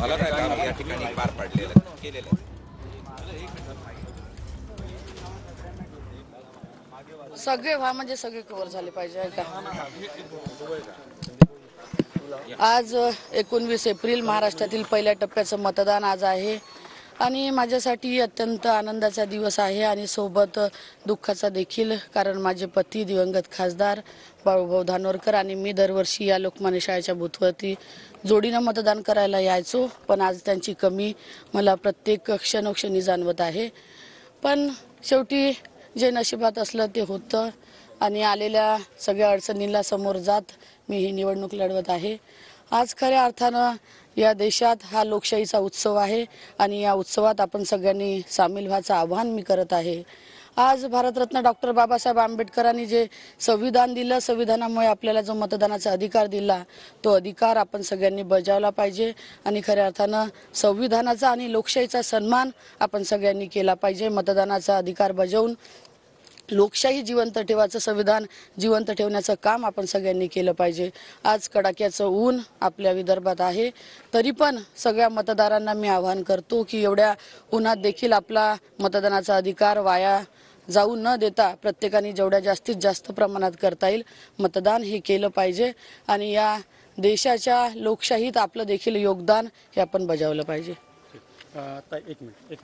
महत्त्वाचं काम या ठिकाणी पार पाडलेलं केलेलं आहे। सगळे म्हणजे सगळे कव्हर झाले पाहिजे का। आज 19 एप्रिल महाराष्ट्रातील पहिल्या टप्प्याचं मतदान आज आहे आणि माझ्यासाठी अत्यंत आनंदाचा दिवस आहे आणि सोबत दुःखाचा देखील, कारण माझे पती दिवंगत खासदार बाळूभाऊ धानोरकर आणि मी दरवर्षी या लोकमान्य शाळेच्या बूथवरती जोडीनं मतदान करायला यायचो, पण आज त्यांची कमी मला प्रत्येक क्षणोक्षणी जाणवत आहे। पण शेवटी जे नशिबात असलं ते होतं आणि आलेल्या सगळ्या अडचणींना समोर जात मी ही निवडणूक लढवत आहे। आज खऱ्या अर्थानं या देशात हा लोकशाहीचा उत्सव आहे आणि या उत्सवात आपण सगळ्यांनी सामील व्हायचं आवाहन मी करत आहे। आज भारतरत्न डॉक्टर बाबासाहेब आंबेडकरांनी जे संविधान दिलं, संविधानामुळे आपल्याला जो मतदानाचा अधिकार दिला, तो अधिकार आपण सगळ्यांनी बजावला पाहिजे आणि खऱ्या अर्थानं संविधानाचा आणि लोकशाहीचा सन्मान आपण सगळ्यांनी केला पाहिजे। मतदानाचा अधिकार बजावून लोकशाही जिवंत ठेवायचं, संविधान जिवंत ठेवण्याचं काम आपण सगळ्यांनी केलं पाहिजे। आज कडाक्याचं ऊन आपल्या विदर्भात आहे, तरी पण सगळ्या मतदारांना मी आवाहन करतो की एवढ्या उन्हात देखील आपला मतदानाचा अधिकार वाया जाऊ न देता प्रत्येकाने जेवढ्या जास्तीत जास्त प्रमाणात करता येईल मतदान हे केलं पाहिजे आणि या देशाच्या लोकशाहीत आपलं देखील योगदान हे आपण बजावलं पाहिजे। आता एक मिनिट